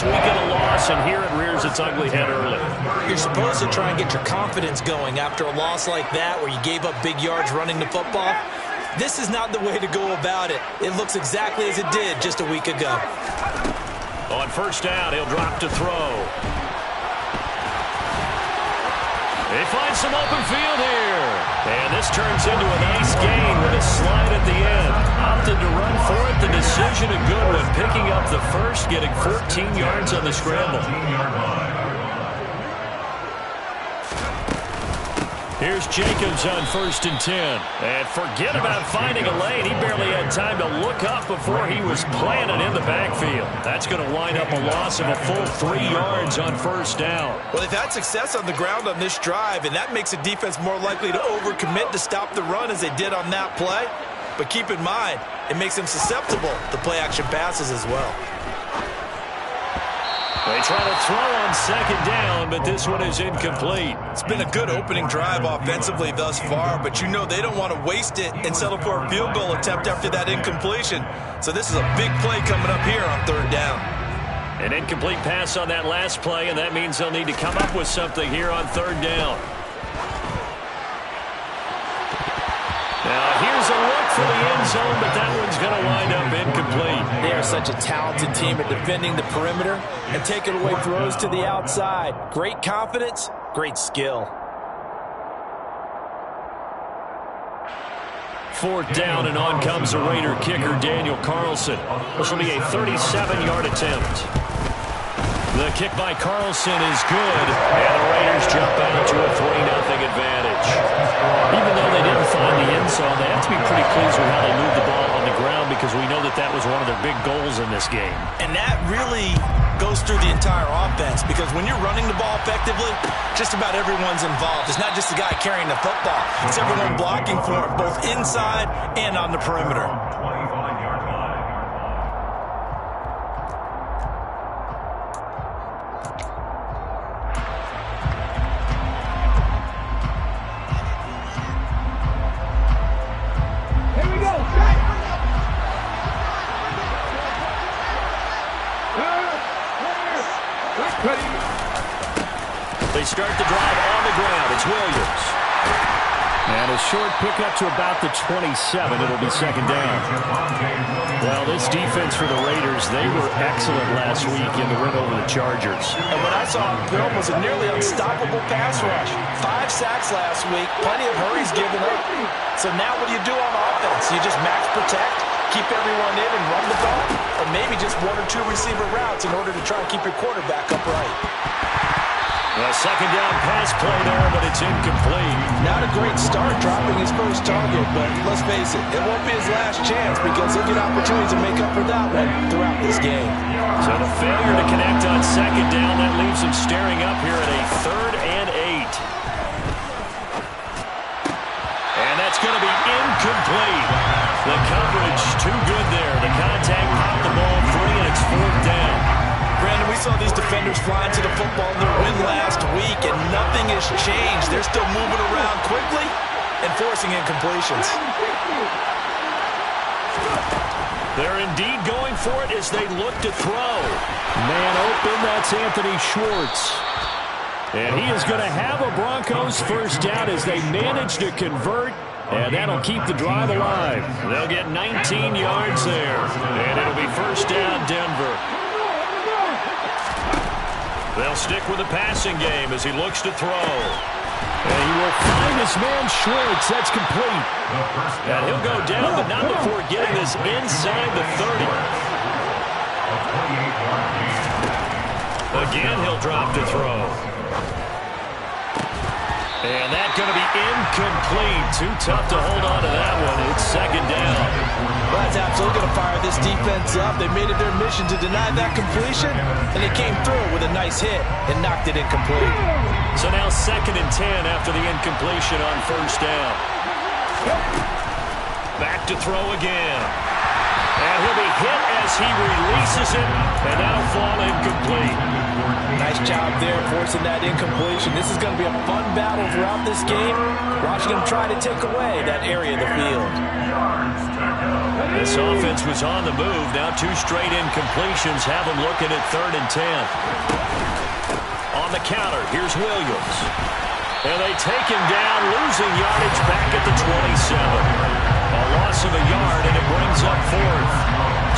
last week in a loss, and here it rears its ugly head early. You're supposed to try and get your confidence going after a loss like that where you gave up big yards running the football. This is not the way to go about it. It looks exactly as it did just a week ago. On first down, he'll drop to throw. They find some open field here. And this turns into a nice gain with a slide at the end. Opted to run for it. The decision a good one. Picking up the first, getting 14 yards on the scramble. Here's Jacobs on 1st and 10. And forget about finding a lane. He barely had time to look up before he was planted in the backfield. That's going to wind up a loss of a full 3 yards on first down. Well, they've had success on the ground on this drive, and that makes the defense more likely to overcommit to stop the run as they did on that play. But keep in mind, it makes them susceptible to play-action passes as well. They try to throw on 2nd down, but this one is incomplete. It's been a good opening drive offensively thus far, but you know they don't want to waste it and settle for a field goal attempt after that incompletion. So this is a big play coming up here on 3rd down. An incomplete pass on that last play, and that means they'll need to come up with something here on 3rd down. Now, here's a look for the end zone, but that one's going to wind up incomplete. They are such a talented team at defending the perimeter and taking away throws to the outside. Great confidence, great skill. 4th down, and on comes the Raider kicker, Daniel Carlson. This will be a 37-yard attempt. The kick by Carlson is good, and the Raiders jump out to a 3-0 advantage. Even though they didn't find the end zone, they have to be pretty pleased with how they moved the ball on the ground because we know that that was one of their big goals in this game. And that really goes through the entire offense because when you're running the ball effectively, just about everyone's involved. It's not just the guy carrying the football. It's everyone blocking for it, both inside and on the perimeter. They start the drive on the ground. It's Williams. And a short pickup to about the 27. It'll be 2nd down. Well, this defense for the Raiders, they were excellent last week in the win over the Chargers. And what I saw on film was a nearly unstoppable pass rush. 5 sacks last week, plenty of hurries given up. So now what do you do on offense? You just max protect, keep everyone in and run the ball, or maybe just 1 or 2 receiver routes in order to try and keep your quarterback upright. A 2nd down pass play there, but it's incomplete. Not a great start dropping his first target, but let's face it, it won't be his last chance because he'll get opportunities to make up for that one throughout this game. So the failure to connect on 2nd down, that leaves him staring up here at a 3rd and 8. And that's going to be incomplete. The coverage too good there. The contact popped the ball free, and it's 4th down. Brandon, we saw these defenders flying to the football in their win last week, and nothing has changed. They're still moving around quickly and forcing incompletions. They're indeed going for it as they look to throw. Man open, that's Anthony Schwartz. And he is going to have a Broncos first down as they manage to convert, and that'll keep the drive alive. They'll get 19 yards there, and it'll be 1st down Denver. They'll stick with the passing game as he looks to throw. And he will find his man Schwartz. That's complete. And he'll go down, but not before getting this inside the 30. Again, he'll drop to throw. And that's going to be incomplete. Too tough to hold on to that one. It's 2nd down. Well, that's absolutely going to fire this defense up. They made it their mission to deny that completion, and they came through with a nice hit and knocked it incomplete. So now 2nd and 10 after the incompletion on 1st down. Back to throw again. And he'll be hit as he releases it, and that'll fall incomplete. Nice job there forcing that incompletion. This is going to be a fun battle throughout this game. Watching them try to take away that area of the field. This offense was on the move. Now 2 straight incompletions have them looking at 3rd and 10. On the counter, here's Williams. And they take him down, losing yardage back at the 27. A loss of a yard, and it brings up 4th.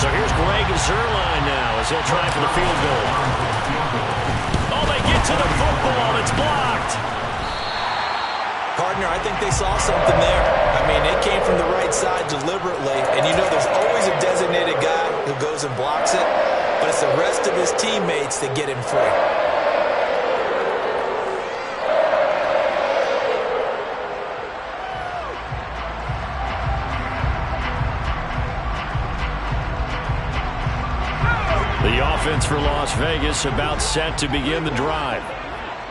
So here's Greg Zuerlein now as he'll try for the field goal. Oh, they get to the football. It's blocked. Partner, I think they saw something there. I mean, they came from the right side deliberately, and you know there's always a designated guy who goes and blocks it, but it's the rest of his teammates that get him free. The offense for Las Vegas about set to begin the drive.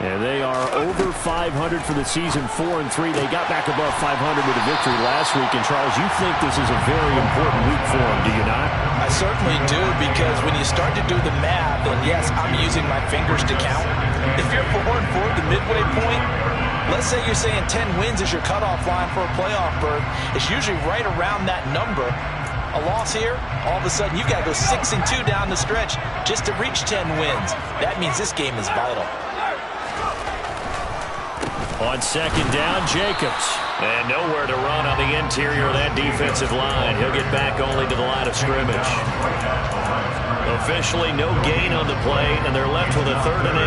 And they are over 500 for the season, 4-3. They got back above 500 with a victory last week. And, Charles, you think this is a very important week for them, do you not? I certainly do, because when you start to do the math, and yes, I'm using my fingers to count. If you're 4-4 at the midway point, let's say you're saying 10 wins is your cutoff line for a playoff berth. It's usually right around that number. A loss here, all of a sudden you've got to go 6-2 down the stretch just to reach 10 wins. That means this game is vital. On 2nd down, Jacobs. And nowhere to run on the interior of that defensive line. He'll get back only to the line of scrimmage. Officially no gain on the play, and they're left with a 3rd and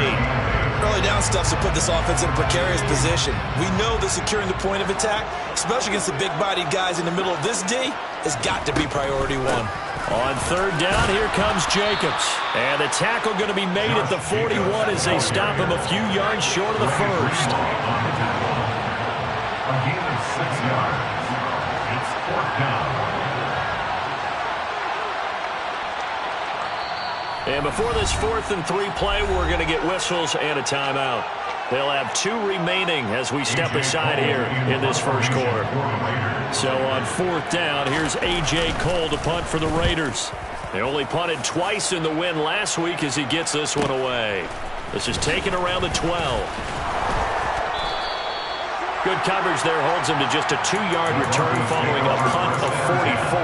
8. Early down stuffs to put this offense in a precarious position. We know that securing the point of attack, especially against the big-bodied guys in the middle of this D, has got to be priority 1. On 3rd down, here comes Jacobs. And the tackle going to be made at the 41 as they stop him a few yards short of the 1st. A gain of 6 yards. It's 4th down. And before this 4th and 3 play, we're going to get whistles and a timeout. They'll have 2 remaining as we step aside here in this first quarter. So on 4th down, here's A.J. Cole to punt for the Raiders. They only punted twice in the win last week as he gets this one away. This is taken around the 12. Good coverage there holds him to just a 2-yard return following a punt of 44.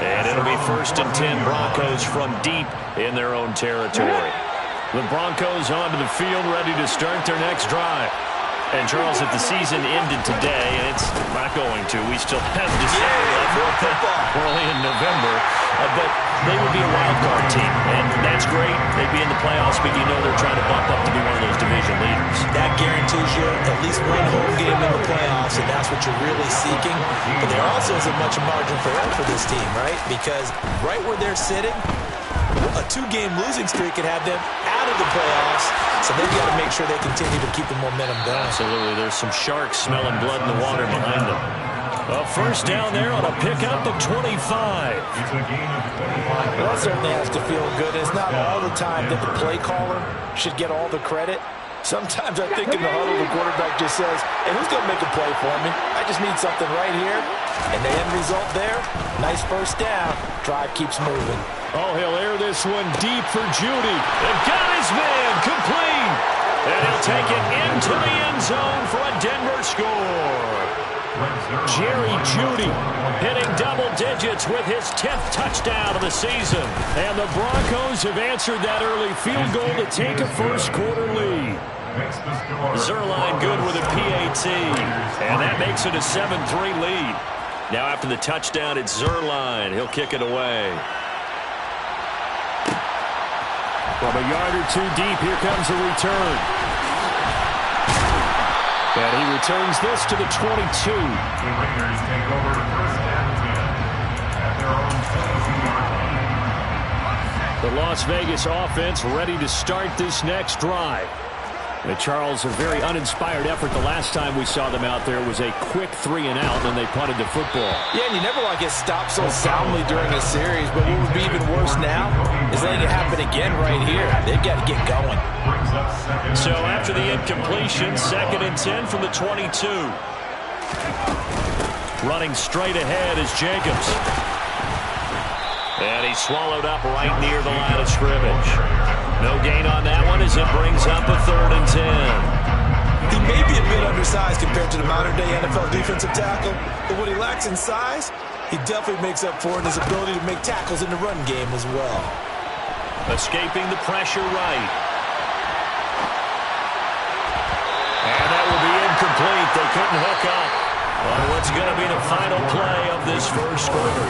And it'll be 1st and 10 Broncos from deep in their own territory. The Broncos onto the field ready to start their next drive. And, Charles, if the season ended today, and it's not going to, we still have December early in November, but they would be a wild card team, and that's great. They'd be in the playoffs, but you know they're trying to bump up to be one of those division leaders. That guarantees you at least one home game in the playoffs, and that's what you're really seeking. But there also isn't much margin for error for this team, right? Because right where they're sitting, a 2-game losing streak could have them out of the playoffs, so they've got to make sure they continue to keep the momentum going. Absolutely. There's some sharks smelling blood in the water behind them. A 1st down there on a pickup at 25. Well, that certainly has to feel good. It's not all the time that the play caller should get all the credit. Sometimes I think in the huddle, the quarterback just says, hey, who's going to make a play for me? I just need something right here. And the end result there, nice 1st down. Drive keeps moving. Oh, he'll air this one deep for Judy. And got his man complete. And he'll take it into the end zone for a Denver score. Jerry Jeudy hitting double digits with his 10th touchdown of the season. And the Broncos have answered that early field goal to take a first quarter lead. Zuerlein good with a PAT. And that makes it a 7-3 lead. Now after the touchdown, it's Zuerlein. He'll kick it away. From a yard or 2 deep, here comes the return. And he returns this to the 22. The Raiders take over 1st and 10 at their own 22-yard line. The Las Vegas offense ready to start this next drive. Charles, a very uninspired effort. The last time we saw them out there was a quick 3-and-out, and they punted the football. Yeah, and you never want to get stopped so soundly during a series, but what would be even worse now is letting it happen again right here. They've got to get going. So after the incompletion, 2nd and 10 from the 22. Running straight ahead is Jacobs. And he's swallowed up right near the line of scrimmage. No gain on that one as as it brings up a 3rd and 10. He may be a bit undersized compared to the modern-day NFL defensive tackle, but what he lacks in size, he definitely makes up for in his ability to make tackles in the run game as well. Escaping the pressure right. And that will be incomplete. They couldn't hook up on what's going to be the final play of this first quarter.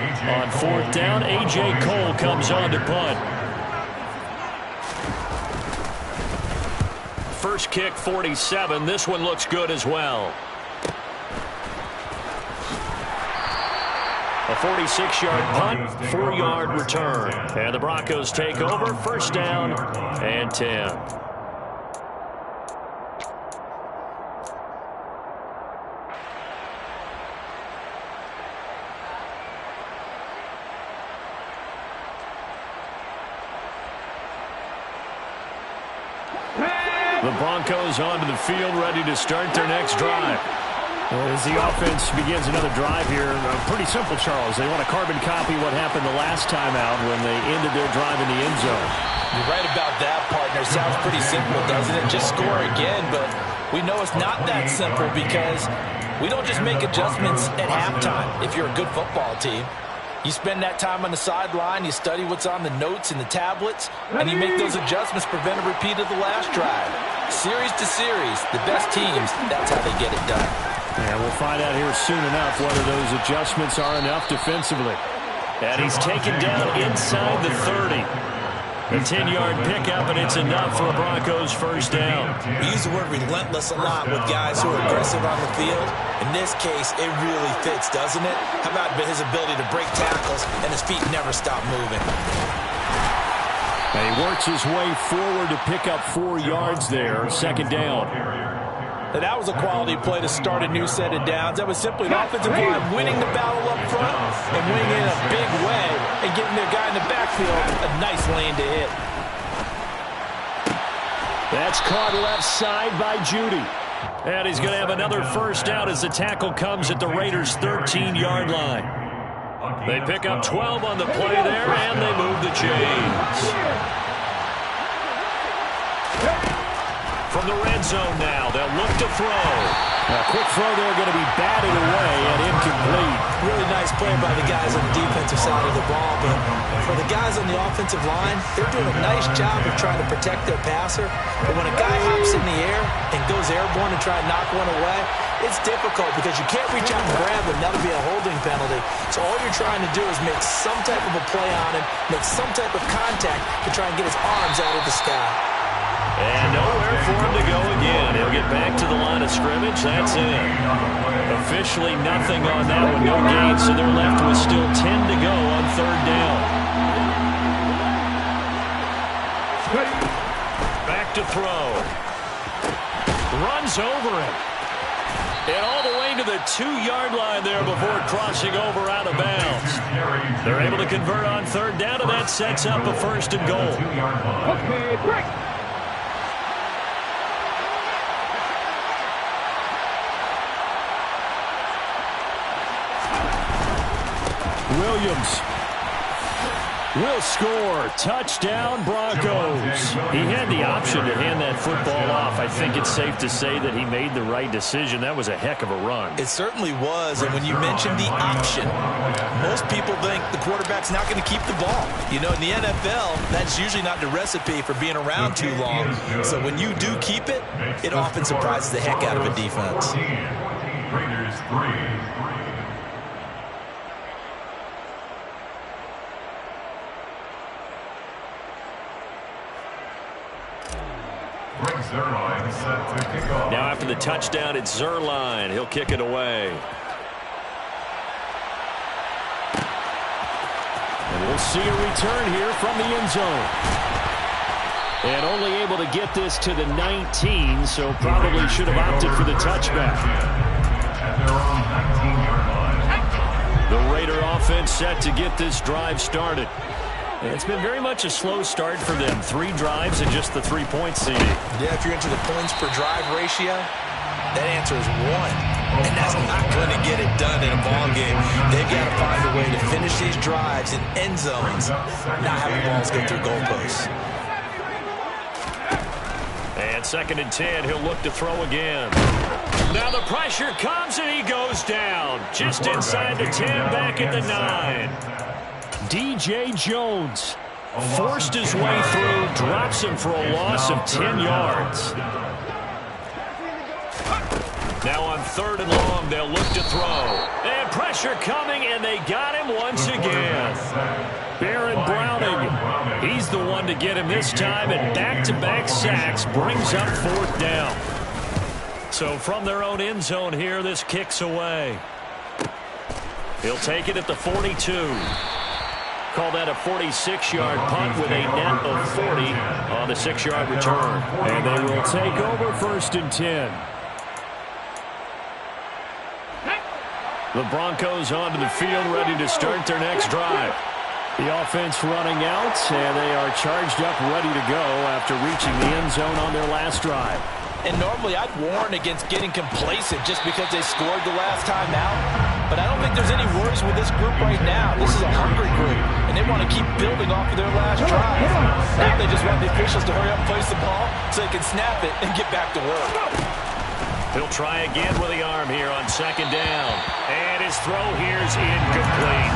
On 4th down, A.J. Cole comes on to punt. First kick, 47. This one looks good as well. A 46-yard punt, 4-yard return. And the Broncos take over, 1st down and 10. The Broncos onto the field, ready to start their next drive. As the offense begins another drive here, pretty simple, Charles. They want to carbon copy what happened the last time out when they ended their drive in the end zone. You're right about that, partner. Sounds pretty simple, doesn't it? Just score again, but we know it's not that simple because we don't just make adjustments at halftime if you're a good football team. You spend that time on the sideline, you study what's on the notes and the tablets, and you make those adjustments, prevent a repeat of the last drive. Series to series, the best teams, that's how they get it done. Yeah, we'll find out here soon enough whether those adjustments are enough defensively. And he's taken down inside the 30. A 10-yard pickup, and it's enough for a Broncos 1st down. We use the word relentless a lot with guys who are aggressive on the field. In this case, it really fits, doesn't it? How about his ability to break tackles and his feet never stop moving? And he works his way forward to pick up 4 yards there, 2nd down. Now, that was a quality play to start a new set of downs. That was simply an offensive line winning the battle up front and winning in a big way and giving their guy in the backfield a nice lane to hit. That's caught left side by Judy. And he's going to have another 1st down as the tackle comes at the Raiders' 13-yard line. They pick up 12 on the play there, and they move the chains. From the red zone now, they'll look to throw. A quick throw there going to be batted away and incomplete. Really nice play by the guys on the defensive side of the ball, but for the guys on the offensive line, they're doing a nice job of trying to protect their passer. But when a guy hops in the air and goes airborne and try to knock one away, it's difficult because you can't reach out and grab him. That'll be a holding penalty. So all you're trying to do is make some type of a play on him, make some type of contact to try and get his arms out of the sky. And nowhere for him to go again. He'll get back to the line of scrimmage. That's it. Officially nothing on that one. No gain, so they're left with still 10 to go on 3rd down. Back to throw. Runs over him. And all the way to the 2-yard line there before crossing over out of bounds. They're able to convert on 3rd down, and that sets up a 1st and goal. Okay, break. Williams will score. Touchdown, Broncos. He had the option to hand that football off. I think it's safe to say that he made the right decision. That was a heck of a run. It certainly was, and when you mentioned the option, most people think the quarterback's not going to keep the ball. You know, in the NFL, that's usually not the recipe for being around too long. So when you do keep it, it often surprises the heck out of a defense. Raiders 3. Now after the touchdown, it's Zerline. He'll kick it away. And we'll see a return here from the end zone. And only able to get this to the 19, so probably should have opted for the touchback. The Raider offense set to get this drive started. It's been very much a slow start for them. 3 drives and just the 3-point seeding. Yeah, if you're into the points per drive ratio, that answer is 1. And that's not going to get it done in a ball game. They've got to find a way to finish these drives in end zones, not having balls go through goalposts. And 2nd and 10, he'll look to throw again. Now the pressure comes and he goes down. Just inside the 10, back at the 9. DJ Jones forced his way through, drops him for a loss of 10 yards. Now on 3rd and long, they'll look to throw. And pressure coming, and they got him once again. Baron Browning, he's the one to get him this time, and back-to-back sacks brings up 4th down. So from their own end zone here, this kicks away. He'll take it at the 42. Call that a 46-yard punt with a net of 40 on the 6-yard return. And they will take over 1st and 10. The Broncos onto the field, ready to start their next drive. The offense running out, and they are charged up, ready to go after reaching the end zone on their last drive. And normally I'd warn against getting complacent just because they scored the last time out. But I don't think there's any worries with this group right now. This is a hungry group, and they want to keep building off of their last drive. Now they just want the officials to hurry up and place the ball so they can snap it and get back to work. He'll try again with the arm here on 2nd down. And his throw here's incomplete.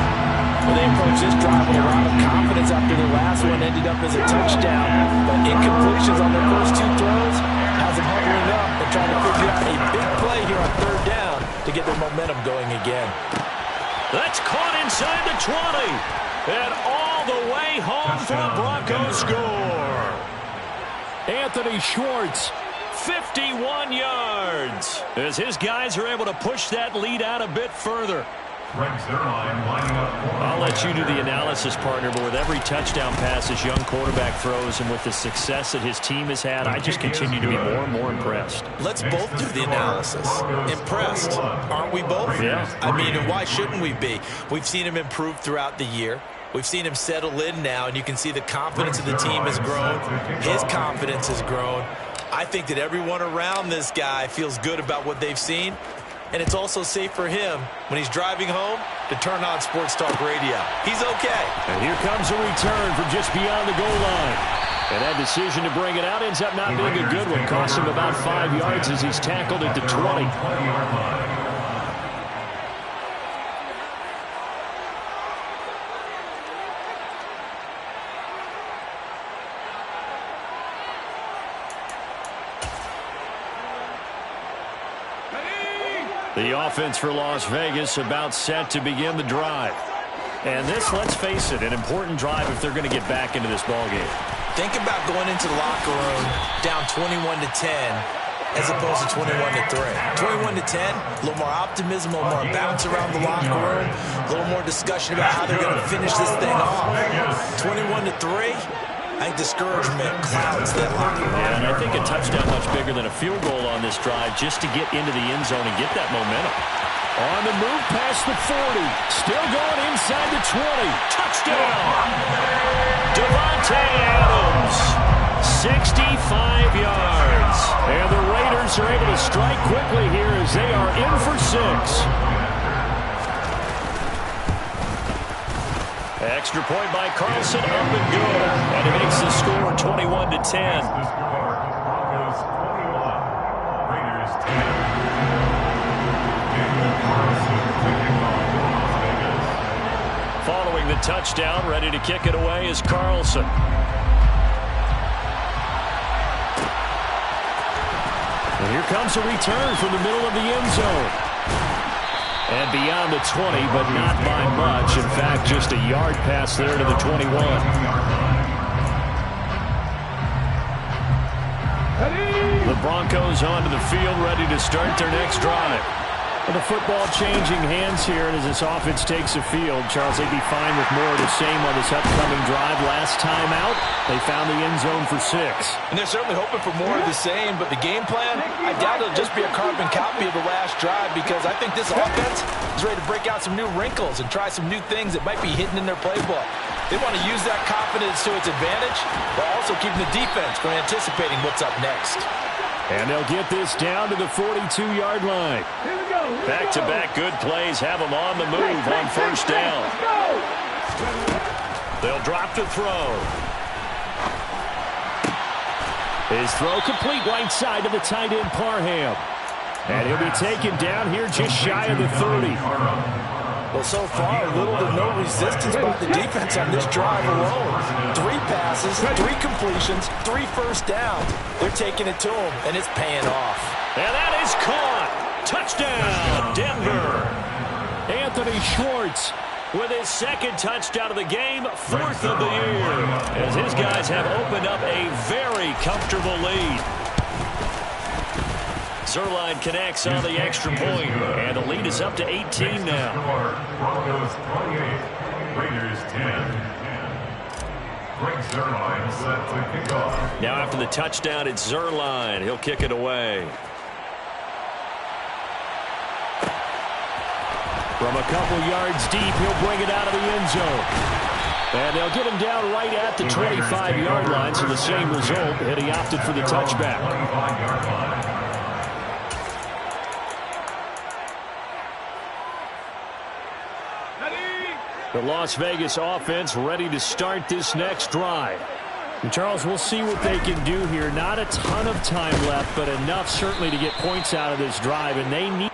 Well, they approached this drive with a lot of confidence after their last one ended up as a touchdown. But incompletions on their first 2 throws has them hovering up and trying to figure out a big play here on 3rd down to get their momentum going again. That's caught inside the 20. And all the way home for a Broncos score. Anthony Schwartz, 51 yards, as his guys are able to push that lead out a bit further. I'll let you do the analysis, partner, but with every touchdown pass this young quarterback throws and with the success that his team has had, I just continue to be more and more impressed. Let's both do the analysis. Impressed, aren't we both? Yeah. I mean, why shouldn't we be? We've seen him improve throughout the year. We've seen him settle in now, and you can see the confidence of the team has grown. His confidence has grown. I think that everyone around this guy feels good about what they've seen, and it's also safe for him when he's driving home to turn on Sports Talk Radio. He's okay. And here comes a return from just beyond the goal line. And that decision to bring it out ends up not being a good one. Cost him about 5 yards as he's tackled at the 20. The offense for Las Vegas about set to begin the drive. And this, let's face it, an important drive if they're going to get back into this ballgame. Think about going into the locker room down 21-10 as opposed to 21-3. 21-10, a little more optimism, a little more bounce around the locker room, a little more discussion about how they're going to finish this thing off. 21-3. I think discouragement clouds that locker room. Yeah, and I think a touchdown much bigger than a field goal on this drive just to get into the end zone and get that momentum. On the move past the 40. Still going inside the 20. Touchdown! Devontae Adams, 65 yards. And the Raiders are able to strike quickly here as they are in for 6. Extra point by Carlson, up and good. And it makes the score 21-10. Broncos 21, Raiders 10. Following the touchdown, ready to kick it away is Carlson. And here comes a return from the middle of the end zone. And beyond the 20, but not by much. In fact, just a yard pass there to the 21. The Broncos onto the field, ready to start their next drive. And the football changing hands here, and as this offense takes the field, Charles, they'd be fine with more of the same on this upcoming drive. Last time out, they found the end zone for 6. And they're certainly hoping for more of the same, but the game plan, I doubt it'll just be a carbon copy of the last drive, because I think this offense is ready to break out some new wrinkles and try some new things that might be hidden in their playbook. They want to use that confidence to its advantage, while also keeping the defense from anticipating what's up next. And they'll get this down to the 42-yard line. Here we go. Back-to-back good plays have them on the move on first down. They'll drop to throw. His throw complete right side to the tight end Parham. And he'll be taken down here just shy of the 30. Well, so far, little to no resistance by the defense on this drive alone. 3 passes, 3 completions, 3 first downs. They're taking it to him, and it's paying off. And that is caught. Touchdown, Denver. Anthony Schwartz with his second touchdown of the game, 4th of the year, as his guys have opened up a very comfortable lead. Zuerlein connects on the extra point, and the lead is up to 18 now. Broncos 28, Raiders 10. Greg Zuerlein set to kick off. Now after the touchdown, it's Zuerlein. He'll kick it away. From a couple yards deep, he'll bring it out of the end zone. And they'll get him down right at the 25-yard line, so the same result, and he opted for the touchback. The Las Vegas offense ready to start this next drive. And Charles, we'll see what they can do here. Not a ton of time left, but enough certainly to get points out of this drive, and they need...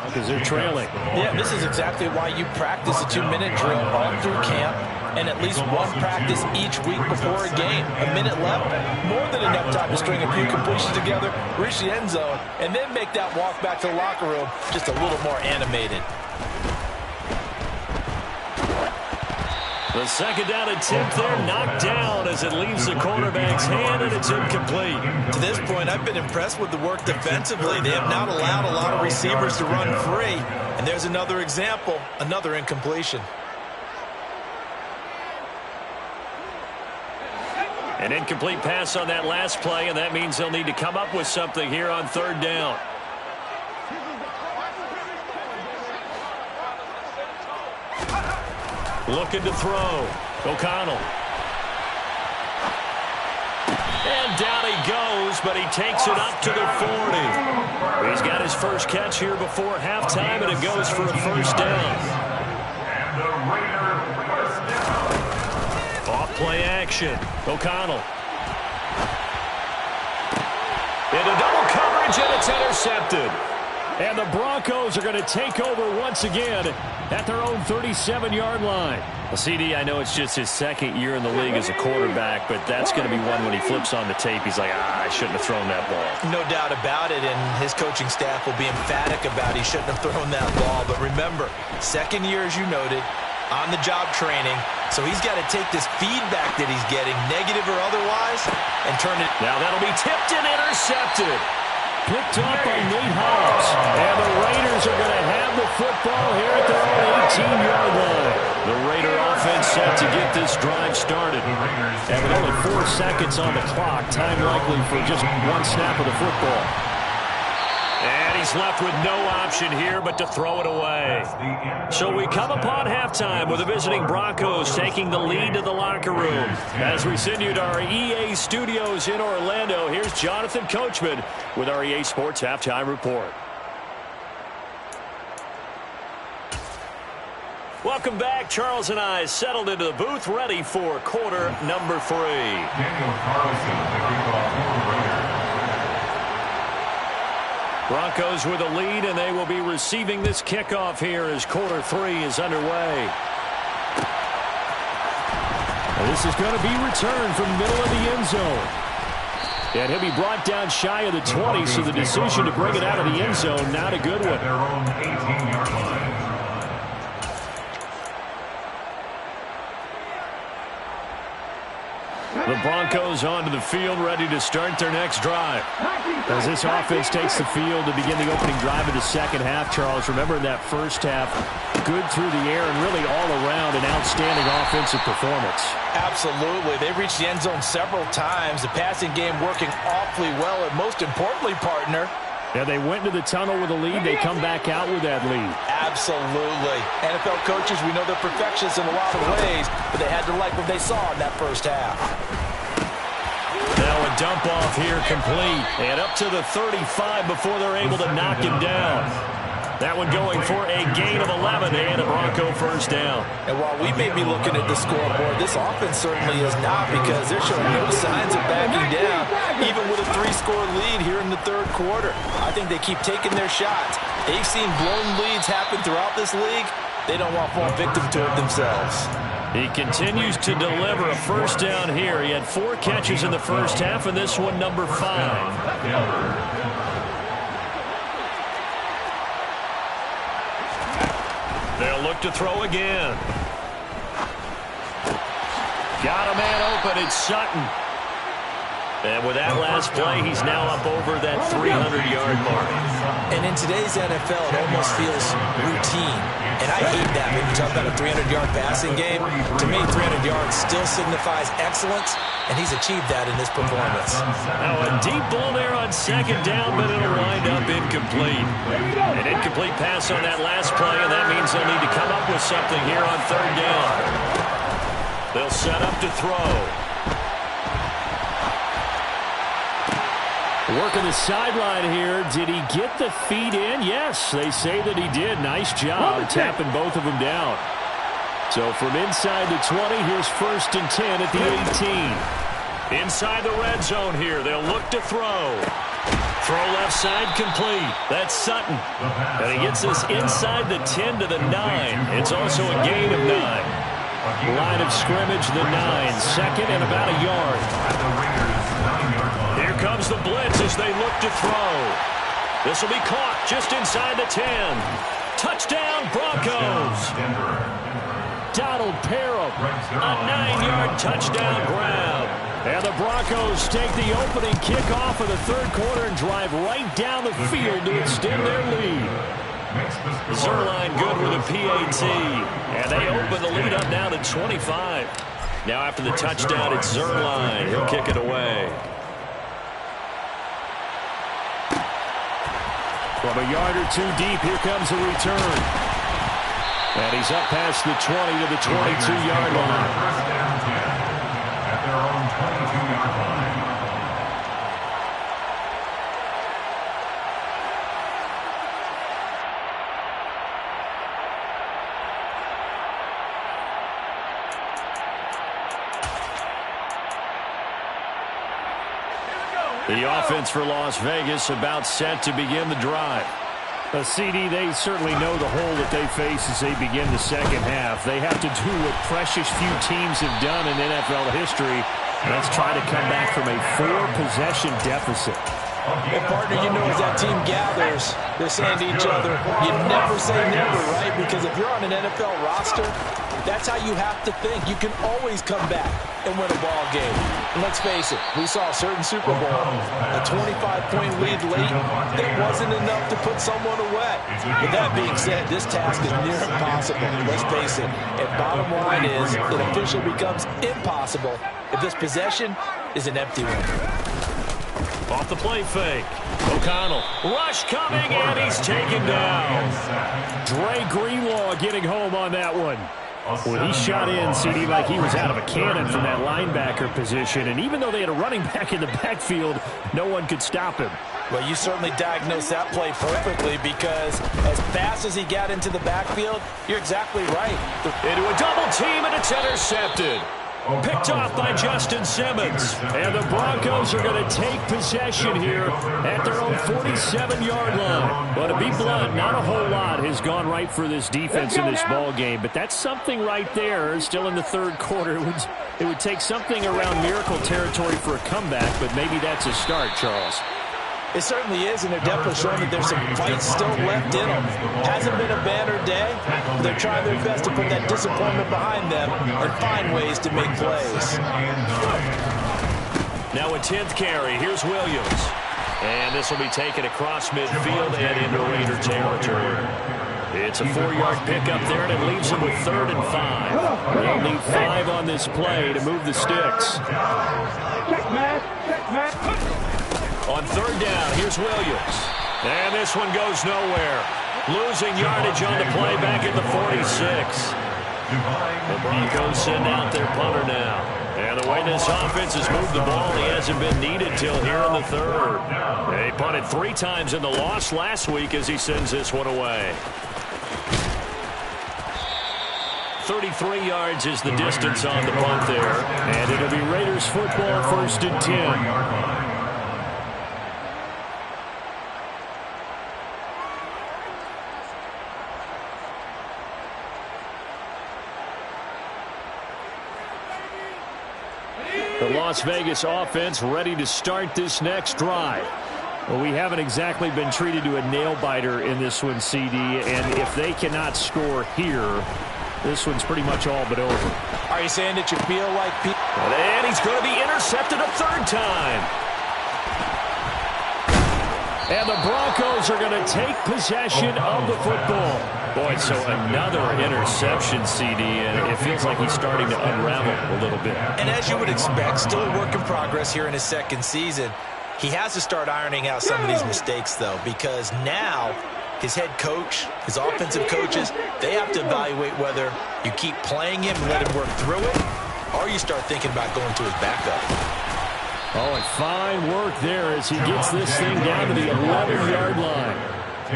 because they're trailing. Yeah, this is exactly why you practice a 2-minute drill all through camp and at least one practice each week before a game. A minute left, more than enough time to string a few completions together, reach the end zone, and then make that walk back to the locker room just a little more animated. The second down attempt there knocked down as it leaves the quarterback's hand, and it's incomplete. To this point, I've been impressed with the work defensively. They have not allowed a lot of receivers to run free. And there's another example, another incompletion. An incomplete pass on that last play, and that means they'll need to come up with something here on 3rd down. Looking to throw. O'Connell. And down he goes, but he takes it up to the 40. He's got his first catch here before halftime, and it goes for a first down. And the Raider first down. Off play action. O'Connell. Into double coverage, and it's intercepted. And the Broncos are going to take over once again at their own 37-yard line. Well, CD, I know it's just his second year in the league as a quarterback, but that's going to be one when he flips on the tape. He's like, I shouldn't have thrown that ball. No doubt about it, and his coaching staff will be emphatic about he shouldn't have thrown that ball. But remember, second year, as you noted, on-the-job training, so he's got to take this feedback that he's getting, negative or otherwise, and turn it. Now that'll be tipped and intercepted. Picked up by Nate Hobbs. And the Raiders are going to have the football here at their own 18-yard line. The Raider offense set to get this drive started. And with only 4 seconds on the clock, time likely for just one snap of the football. And he's left with no option here but to throw it away. So we come upon halftime with the visiting Broncos taking the lead to the locker room. As we send you to our EA studios in Orlando, here's Jonathan Coachman with our EA Sports Halftime Report. Welcome back. Charles and I settled into the booth ready for quarter number 3. Daniel Carlson, the kickoff for the Raiders. Broncos with a lead, and they will be receiving this kickoff here as quarter 3 is underway. And this is going to be returned from middle of the end zone. And he'll be brought down shy of the 20, so the decision to bring it out of the end zone, not a good one. Their own 18-yard line. The Broncos onto the field, ready to start their next drive. As this offense takes the field to begin the opening drive of the second half, Charles, remember in that first half, good through the air and really all around an outstanding offensive performance. Absolutely. They reached the end zone several times. The passing game working awfully well, and most importantly, partner, yeah, they went into the tunnel with a lead. They come back out with that lead. absolutely. NFL coaches, we know they're perfectionists in a lot of ways, but they had to like what they saw in that first half. Now a dump off here complete. And up to the 35 before they're able to knock him down. That one going for a gain of 11 and a Bronco first down. And while we may be looking at the scoreboard, this offense certainly is not, because they're showing no signs of backing down, even with a 3-score lead here in the third quarter. I think they keep taking their shots. They've seen blown leads happen throughout this league. They don't want to fall victim to it themselves. He continues to deliver a first down here. He had 4 catches in the first half, and this one number 5. They'll look to throw again. Got a man open. It's Sutton. And with that last play, he's now up over that 300-yard mark. And in today's NFL, it almost feels routine. And I hate that when you talk about a 300-yard passing game. To me, 300 yards still signifies excellence, and he's achieved that in this performance. Now a deep ball there on second down, but it'll wind up incomplete. An incomplete pass on that last play, and that means they'll need to come up with something here on third down. They'll set up to throw. Working the sideline here. Did he get the feet in? Yes, they say that he did. Nice job tapping both of them down. So from inside the 20, here's 1st and 10 at the 18. Inside the red zone here. They'll look to throw. Throw left side complete. That's Sutton. And he gets this inside the 10 to the 9. It's also a gain of 9. Line of scrimmage, the 9. Second and about a yard. Here comes the blitz as they look to throw. This will be caught just inside the 10. Touchdown, Broncos. Donald Parham, A 9-yard touchdown grab. and the Broncos take the opening kickoff of the third quarter and drive right down the field to extend their lead. Zerline good with a PAT. And they open the lead up now to 25. Now after the touchdown, it's Zerline. He'll kick it away. From a yard or two deep, here comes the return. And he's up past the 20 to the 22-yard line. First down 10 at their own 22-yard line. The offense for Las Vegas about set to begin the drive. A CD, they certainly know the hole that they face as they begin the second half. They have to do what precious few teams have done in NFL history. Let's try to come back from a 4-possession deficit. And partner, you know, as that team gathers, they're saying to each other, you never say never, right? Because if you're on an NFL roster, that's how you have to think. You can always come back and win a ball game. And let's face it, we saw a certain Super Bowl, a 25-point lead late, that wasn't enough to put someone away. With that being said, this task is near impossible. Let's face it. And bottom line is, it officially becomes impossible if this possession is an empty one. Off the play fake. O'Connell. Rush coming, and he's taken down. Dre Greenlaw getting home on that one. Well, he shot in, CD, like he was out of a cannon from that linebacker position. And even though they had a running back in the backfield, no one could stop him. Well, you certainly diagnosed that play perfectly, because as fast as he got into the backfield, you're exactly right. Into a double team, and it's intercepted. Picked off by Justin Simmons. And the Broncos are going to take possession here at their own 47-yard line. But to be blunt, not a whole lot has gone right for this defense in this ball game. But that's something right there. Still in the third quarter. It would take something around miracle territory for a comeback, but maybe that's a start, Charles. It certainly is, and they're definitely showing that there's some fight still left in them. Hasn't been a banner day, but they're trying their best to put that disappointment behind them and find ways to make plays. Now a 10th carry. Here's Williams. And this will be taken across midfield and into Raider territory. It's a 4-yard pickup there, and it leaves them with 3rd and 5. They'll need 5 on this play to move the sticks. On 3rd down, here's Williams. And this one goes nowhere. Losing yardage on the play back at the 46. The Broncos send out their punter now. And the way this offense has moved the ball, he hasn't been needed till here in the 3rd. They punted 3 times in the loss last week as he sends this one away. 33 yards is the distance on the punt there. And it'll be Raiders football, 1st and 10. The Las Vegas offense ready to start this next drive. Well, we haven't exactly been treated to a nail-biter in this one, CD, and if they cannot score here, this one's pretty much all but over. Are you saying that you feel like people... And he's going to be intercepted a 3rd time. And the Broncos are going to take possession of the football. Boy, so another interception, CD, and it feels like he's starting to unravel a little bit. And as you would expect, still a work in progress here in his 2nd season. He has to start ironing out some of these mistakes, though, because now his head coach, his offensive coaches, they have to evaluate whether you keep playing him and let him work through it, or you start thinking about going to his backup. Oh, and fine work there as he gets this thing down to the 11-yard line.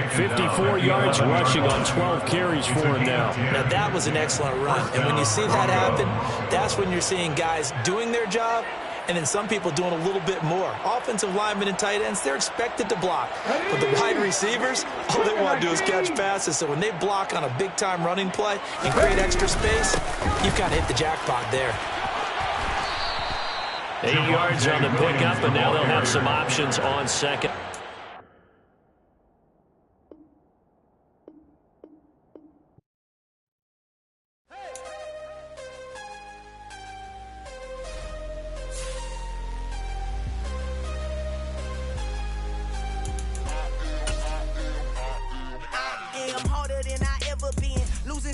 54 yards rushing on 12 carries for him now. Now, that was an excellent run. And when you see that happen, that's when you're seeing guys doing their job and then some people doing a little bit more. Offensive linemen and tight ends, they're expected to block. But the wide receivers, all they want to do is catch passes. So when they block on a big-time running play and create extra space, you've kind of hit the jackpot there. 8 yards on the pickup, and now they'll have some options on 2nd.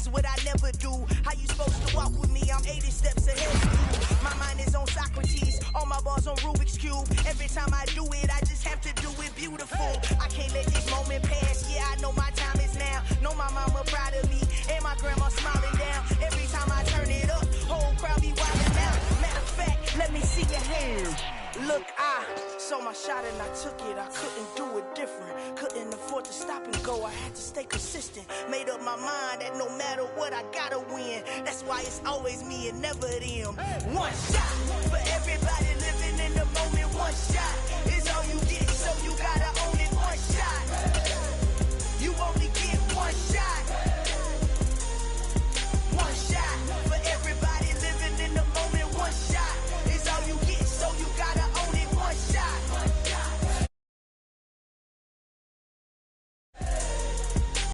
What I never do. How you supposed to walk with me? I'm 80 steps ahead of you. My mind is on Socrates, all my bars on Rubik's Cube. Every time I do it, I just have to do it beautiful. I can't let this moment pass. Yeah, I know my time is now. Know my mama proud of me, and my grandma smiling down. Every time I turn it up, whole crowd be wildin' out. Matter of fact, let me see your hands. Look, I saw my shot and I took it. I couldn't do it different. Couldn't afford to stop and go. I had to stay consistent. Made up my mind that no matter what, I gotta win. That's why it's always me and never them. One shot for everybody.